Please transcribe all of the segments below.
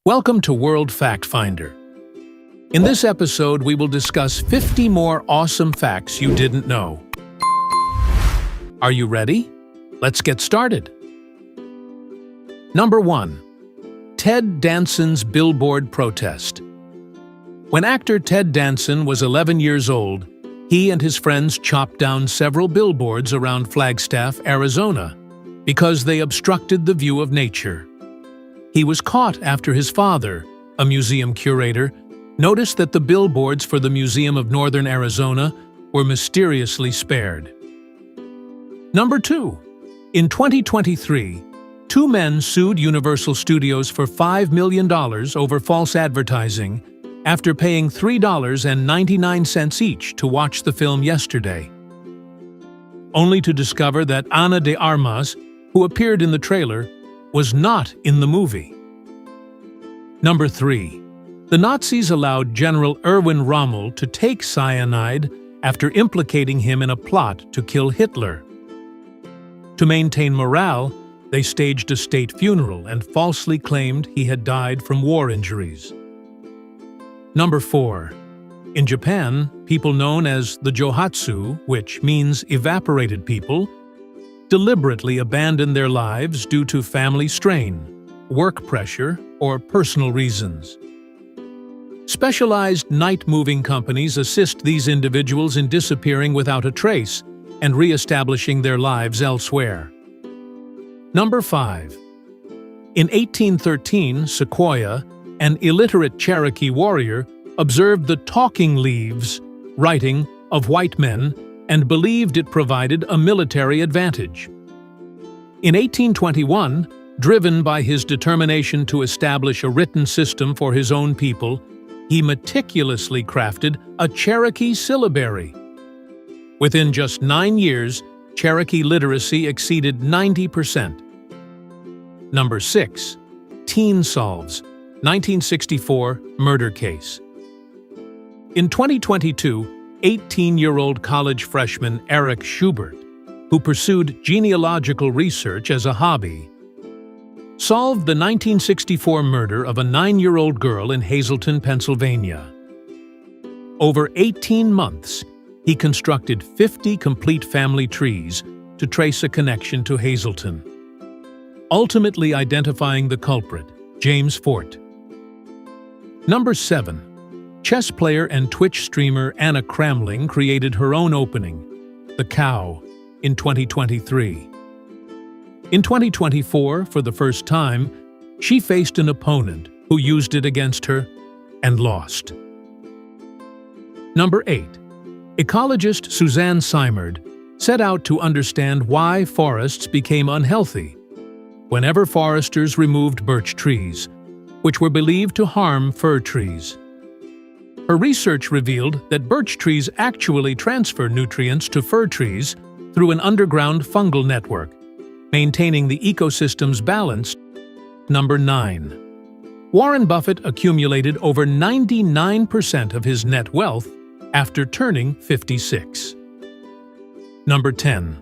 Welcome to World Fact Finder. In this episode, we will discuss 50 more awesome facts you didn't know. Are you ready? Let's get started. Number 1. Ted Danson's Billboard Protest. When actor Ted Danson was 11 years old, he and his friends chopped down several billboards around Flagstaff, Arizona, because they obstructed the view of nature. He was caught after his father, a museum curator, noticed that the billboards for the Museum of Northern Arizona were mysteriously spared. Number 2. In 2023, two men sued Universal Studios for $5 million over false advertising after paying $3.99 each to watch the film yesterday, only to discover that Ana de Armas, who appeared in the trailer, was not in the movie. Number 3. The Nazis allowed General Erwin Rommel to take cyanide after implicating him in a plot to kill Hitler. To maintain morale, they staged a state funeral and falsely claimed he had died from war injuries. Number 4. In Japan, people known as the Johatsu, which means evaporated people, deliberately abandon their lives due to family strain, work pressure, or personal reasons. Specialized night-moving companies assist these individuals in disappearing without a trace and re-establishing their lives elsewhere. Number 5. In 1813, Sequoyah, an illiterate Cherokee warrior, observed the talking leaves, writing, of white men and believed it provided a military advantage. In 1821, driven by his determination to establish a written system for his own people, he meticulously crafted a Cherokee syllabary. Within just 9 years, Cherokee literacy exceeded 90%. Number 6. Teen Solves, 1964 murder case. In 2022, 18-year-old college freshman Eric Schubert, who pursued genealogical research as a hobby, solved the 1964 murder of a 9-year-old girl in Hazleton, Pennsylvania. Over 18 months, he constructed 50 complete family trees to trace a connection to Hazleton, ultimately identifying the culprit, James Fort. Number 7. Chess player and Twitch streamer Anna Kramling created her own opening, The Cow, in 2023. In 2024, for the first time, she faced an opponent who used it against her and lost. Number 8. Ecologist Suzanne Simard set out to understand why forests became unhealthy whenever foresters removed birch trees, which were believed to harm fir trees. Her research revealed that birch trees actually transfer nutrients to fir trees through an underground fungal network, maintaining the ecosystem's balance. Number 9. Warren Buffett accumulated over 99% of his net wealth after turning 56. Number 10.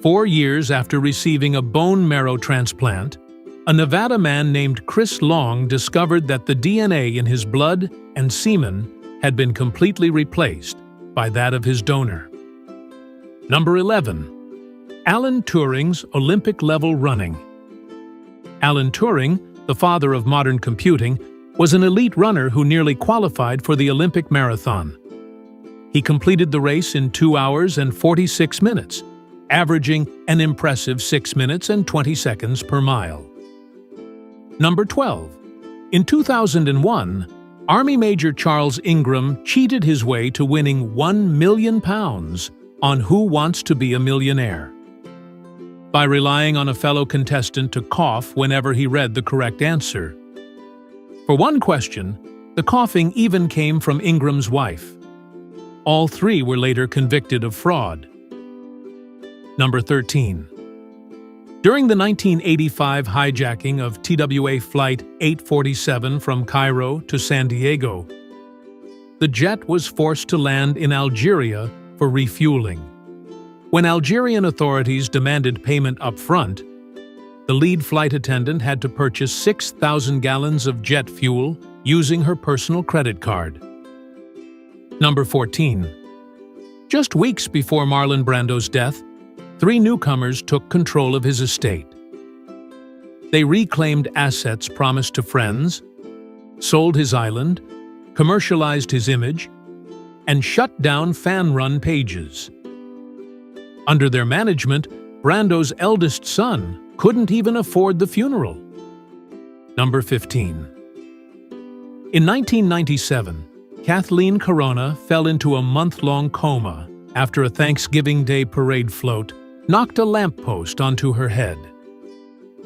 4 years after receiving a bone marrow transplant, a Nevada man named Chris Long discovered that the DNA in his blood and semen had been completely replaced by that of his donor. Number 11. Alan Turing's Olympic-level running. Alan Turing, the father of modern computing, was an elite runner who nearly qualified for the Olympic marathon. He completed the race in 2 hours and 46 minutes, averaging an impressive 6 minutes and 20 seconds per mile. Number 12. In 2001, Army Major Charles Ingram cheated his way to winning £1 million on Who Wants to Be a Millionaire, by relying on a fellow contestant to cough whenever he read the correct answer. For one question, the coughing even came from Ingram's wife. All 3 were later convicted of fraud. Number 13. During the 1985 hijacking of TWA Flight 847 from Cairo to San Diego, the jet was forced to land in Algeria for refueling. When Algerian authorities demanded payment up front, the lead flight attendant had to purchase 6,000 gallons of jet fuel using her personal credit card. Number 14. Just weeks before Marlon Brando's death, 3 newcomers took control of his estate. They reclaimed assets promised to friends, sold his island, commercialized his image, and shut down fan-run pages. Under their management, Brando's eldest son couldn't even afford the funeral. Number 15. In 1997, Kathleen Corona fell into a month-long coma after a Thanksgiving Day parade float knocked a lamppost onto her head.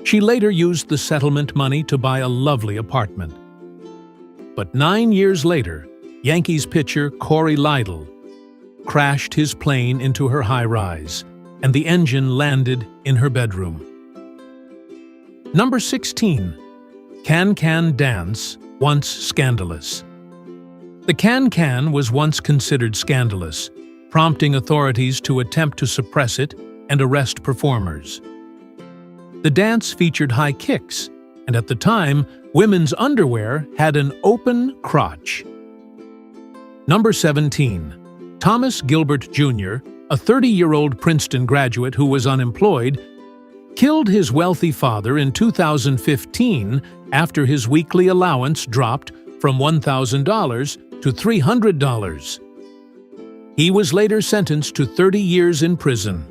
She later used the settlement money to buy a lovely apartment. But 9 years later, Yankees pitcher Corey Lidle crashed his plane into her high-rise, and the engine landed in her bedroom. Number 16. Can-Can Dance, once scandalous. The Can-Can was once considered scandalous, prompting authorities to attempt to suppress it and arrest performers. The dance featured high kicks, and at the time, women's underwear had an open crotch. Number 17. Thomas Gilbert Jr., a 30-year-old Princeton graduate who was unemployed, killed his wealthy father in 2015 after his weekly allowance dropped from $1,000 to $300. He was later sentenced to 30 years in prison.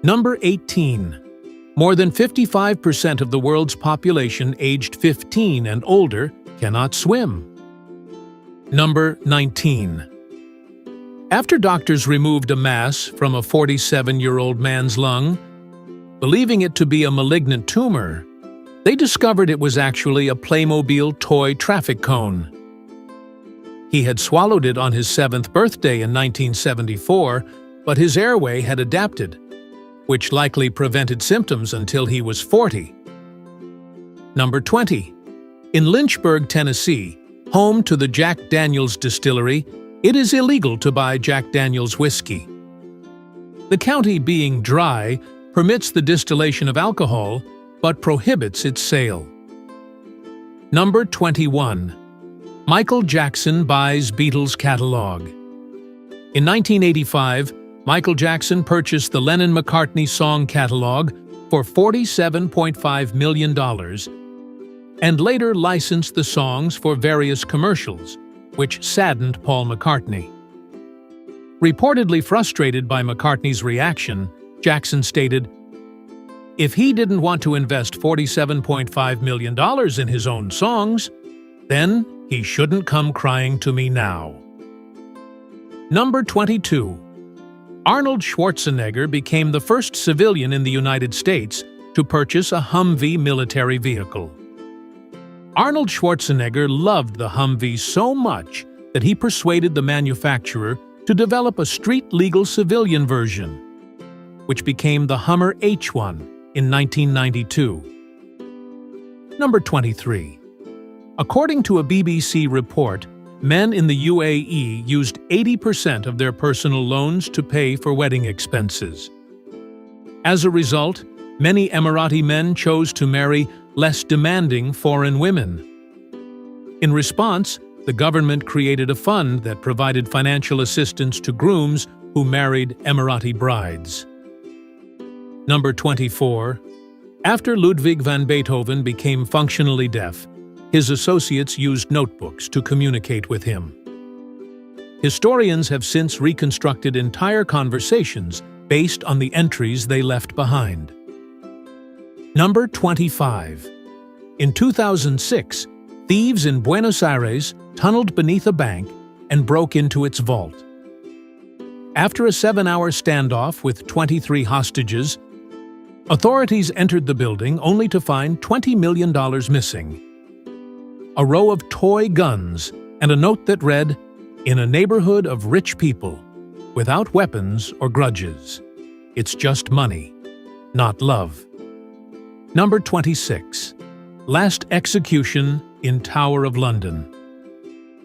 Number 18. More than 55% of the world's population aged 15 and older cannot swim. Number 19. After doctors removed a mass from a 47-year-old man's lung, believing it to be a malignant tumor, they discovered it was actually a Playmobil toy traffic cone. He had swallowed it on his 7th birthday in 1974, but his airway had adapted, which likely prevented symptoms until he was 40. Number 20. In Lynchburg, Tennessee, home to the Jack Daniel's distillery, it is illegal to buy Jack Daniel's whiskey. The county, being dry, permits the distillation of alcohol, but prohibits its sale. Number 21. Michael Jackson buys Beatles catalog. In 1985, Michael Jackson purchased the Lennon-McCartney song catalog for $47.5 million and later licensed the songs for various commercials, which saddened Paul McCartney. Reportedly frustrated by McCartney's reaction, Jackson stated, "If he didn't want to invest $47.5 million in his own songs, then he shouldn't come crying to me now." Number 22. Arnold Schwarzenegger became the first civilian in the United States to purchase a Humvee military vehicle. Arnold Schwarzenegger loved the Humvee so much that he persuaded the manufacturer to develop a street-legal civilian version, which became the Hummer H1 in 1992. Number 23. According to a BBC report, men in the UAE used 80% of their personal loans to pay for wedding expenses. As a result, many Emirati men chose to marry less demanding foreign women. In response, the government created a fund that provided financial assistance to grooms who married Emirati brides. Number 24. After Ludwig van Beethoven became functionally deaf, his associates used notebooks to communicate with him. Historians have since reconstructed entire conversations based on the entries they left behind. Number 25. In 2006, thieves in Buenos Aires tunneled beneath a bank and broke into its vault. After a 7-hour standoff with 23 hostages, authorities entered the building only to find $20 million missing. A row of toy guns, and a note that read, "In a neighborhood of rich people, without weapons or grudges. It's just money, not love." Number 26. Last execution in Tower of London.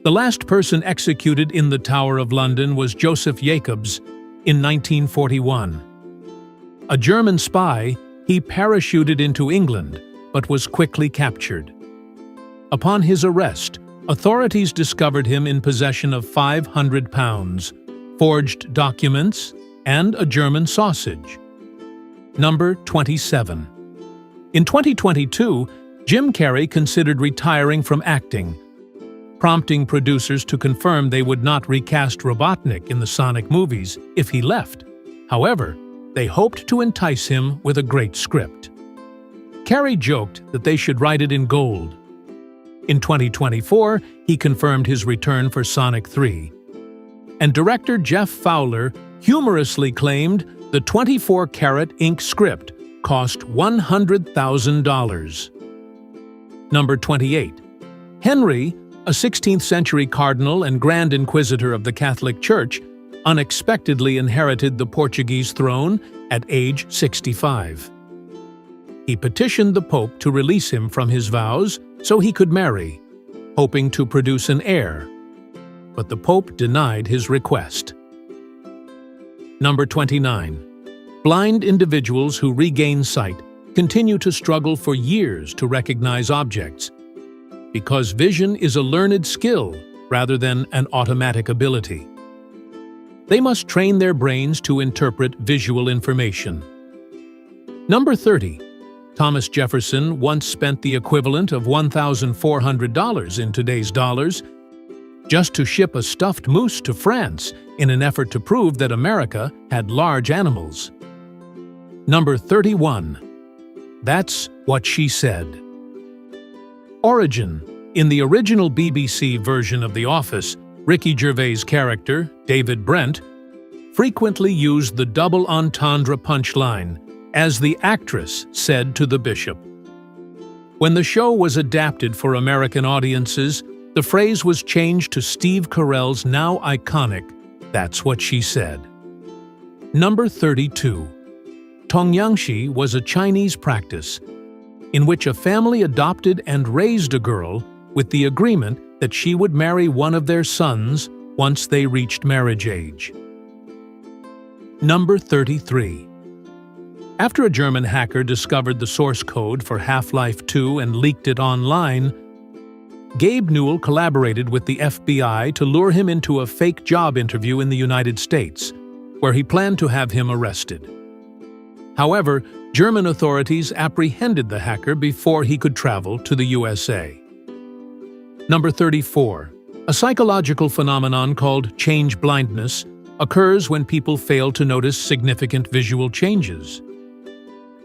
The last person executed in the Tower of London was Joseph Jacobs in 1941. A German spy, he parachuted into England but was quickly captured. Upon his arrest, authorities discovered him in possession of £500, forged documents, and a German sausage. Number 27. In 2022, Jim Carrey considered retiring from acting, prompting producers to confirm they would not recast Robotnik in the Sonic movies if he left. However, they hoped to entice him with a great script. Carrey joked that they should write it in gold. In 2024, he confirmed his return for Sonic 3. And director Jeff Fowler humorously claimed the 24-karat ink script cost $100,000. Number 28. Henry, a 16th-century cardinal and Grand Inquisitor of the Catholic Church, unexpectedly inherited the Portuguese throne at age 65. He petitioned the Pope to release him from his vows so he could marry, hoping to produce an heir. But the Pope denied his request. Number 29. Blind individuals who regain sight continue to struggle for years to recognize objects, because vision is a learned skill rather than an automatic ability. They must train their brains to interpret visual information. Number 30. Thomas Jefferson once spent the equivalent of $1,400 in today's dollars just to ship a stuffed moose to France in an effort to prove that America had large animals. Number 31. That's What She Said. Origin. In the original BBC version of The Office, Ricky Gervais' character, David Brent, frequently used the double entendre punchline, as the actress said to the bishop. When the show was adapted for American audiences, the phrase was changed to Steve Carell's now iconic, "That's what she said." Number 32. Tongyangshi was a Chinese practice in which a family adopted and raised a girl with the agreement that she would marry one of their sons once they reached marriage age. Number 33. After a German hacker discovered the source code for Half-Life 2 and leaked it online, Gabe Newell collaborated with the FBI to lure him into a fake job interview in the United States, where he planned to have him arrested. However, German authorities apprehended the hacker before he could travel to the USA. Number 34. A psychological phenomenon called change blindness occurs when people fail to notice significant visual changes.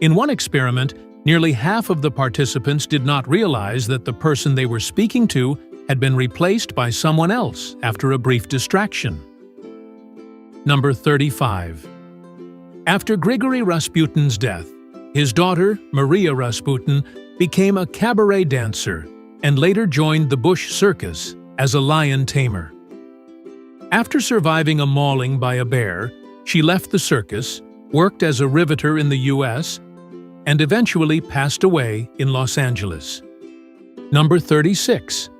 In one experiment, nearly half of the participants did not realize that the person they were speaking to had been replaced by someone else after a brief distraction. Number 35. After Grigory Rasputin's death, his daughter, Maria Rasputin, became a cabaret dancer and later joined the Bush Circus as a lion tamer. After surviving a mauling by a bear, she left the circus, worked as a riveter in the U.S., and eventually passed away in Los Angeles. Number 36.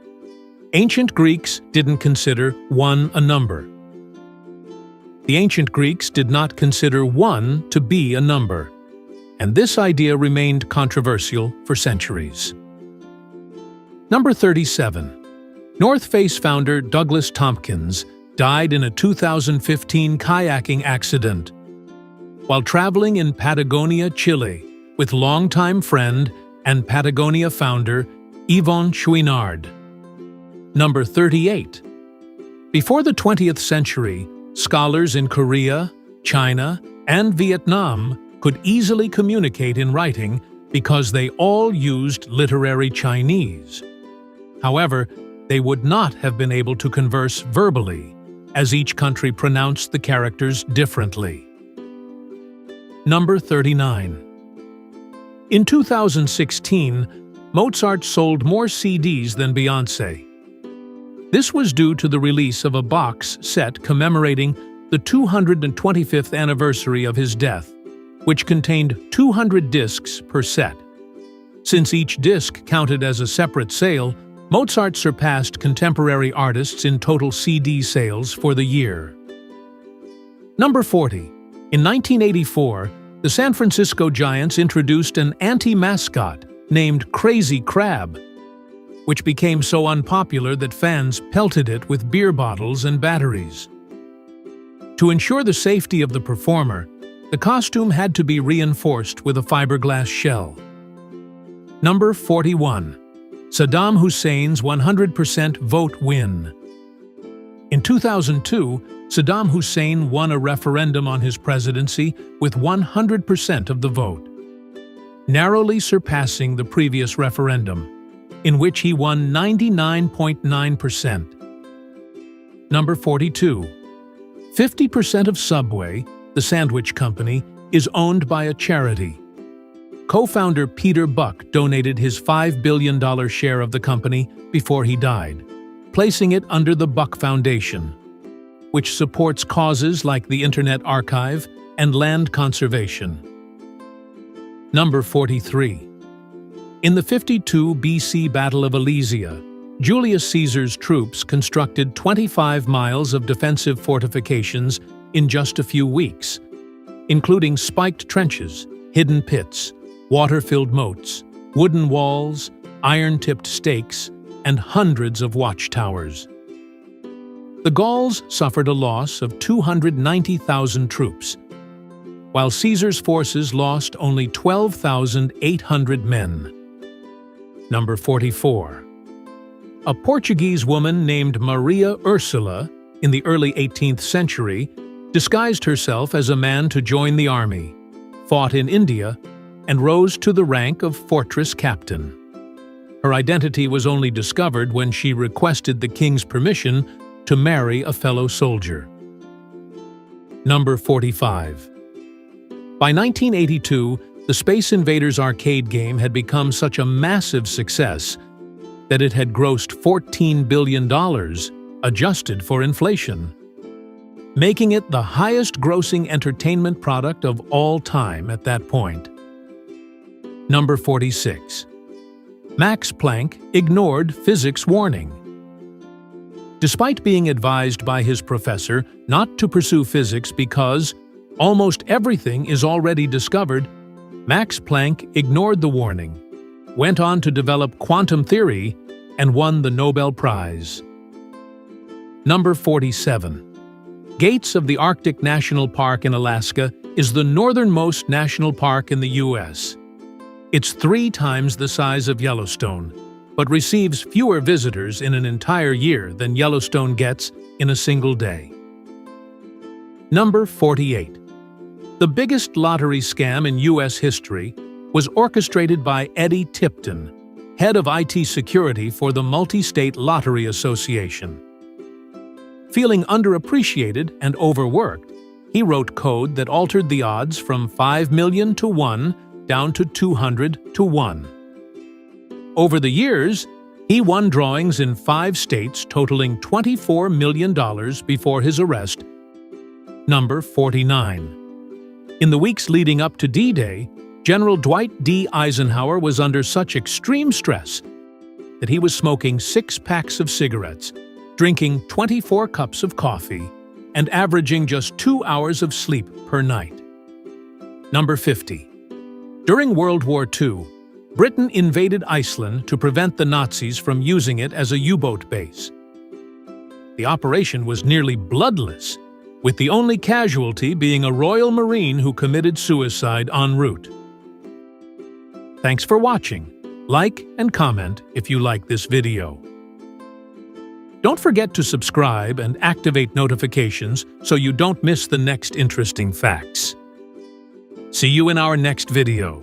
Ancient Greeks didn't consider 1 a number. The ancient Greeks did not consider 1 to be a number, and this idea remained controversial for centuries. Number 37. North Face founder Douglas Tompkins died in a 2015 kayaking accident while traveling in Patagonia, Chile, with longtime friend and Patagonia founder Yvon Chouinard. Number 38. Before the 20th century, scholars in Korea, China, and Vietnam could easily communicate in writing because they all used literary Chinese. However, they would not have been able to converse verbally, as each country pronounced the characters differently. Number 39. In 2016, Mozart sold more CDs than Beyoncé. This was due to the release of a box set commemorating the 225th anniversary of his death, which contained 200 discs per set. Since each disc counted as a separate sale, Mozart surpassed contemporary artists in total CD sales for the year. Number 40. In 1984, the San Francisco Giants introduced an anti-mascot named Crazy Crab, which became so unpopular that fans pelted it with beer bottles and batteries. To ensure the safety of the performer, the costume had to be reinforced with a fiberglass shell. Number 41. Saddam Hussein's 100% vote win. In 2002, Saddam Hussein won a referendum on his presidency with 100% of the vote, narrowly surpassing the previous referendum, in which he won 99.9%. Number 42. 50% of Subway, the sandwich company, is owned by a charity. Co-founder Peter Buck donated his $5 billion share of the company before he died, placing it under the Buck Foundation, which supports causes like the Internet Archive and land conservation. Number 43. In the 52 BC Battle of Alesia, Julius Caesar's troops constructed 25 miles of defensive fortifications in just a few weeks, including spiked trenches, hidden pits, water-filled moats, wooden walls, iron-tipped stakes, and hundreds of watchtowers. The Gauls suffered a loss of 290,000 troops, while Caesar's forces lost only 12,800 men. Number 44. A Portuguese woman named Maria Ursula, in the early 18th century, disguised herself as a man to join the army, fought in India, and rose to the rank of fortress captain. Her identity was only discovered when she requested the king's permission to marry a fellow soldier. Number 45. By 1982, the Space Invaders arcade game had become such a massive success that it had grossed $14 billion, adjusted for inflation, making it the highest-grossing entertainment product of all time at that point. Number 46. Max Planck ignored physics warning. Despite being advised by his professor not to pursue physics because almost everything is already discovered, Max Planck ignored the warning, went on to develop quantum theory, and won the Nobel Prize. Number 47. Gates of the Arctic National Park in Alaska is the northernmost national park in the U.S. It's 3 times the size of Yellowstone, but receives fewer visitors in an entire year than Yellowstone gets in a single day. Number 48. The biggest lottery scam in U.S. history was orchestrated by Eddie Tipton, head of IT security for the Multi-State Lottery Association. Feeling underappreciated and overworked, he wrote code that altered the odds from 5 million to 1 down to 200 to 1. Over the years, he won drawings in 5 states totaling $24 million before his arrest. Number 49. In the weeks leading up to D-Day, General Dwight D. Eisenhower was under such extreme stress that he was smoking 6 packs of cigarettes, drinking 24 cups of coffee, and averaging just 2 hours of sleep per night. Number 50. During World War II, Britain invaded Iceland to prevent the Nazis from using it as a U-boat base. The operation was nearly bloodless, with the only casualty being a Royal Marine who committed suicide en route. Thanks for watching. Like and comment if you like this video. Don't forget to subscribe and activate notifications so you don't miss the next interesting facts. See you in our next video.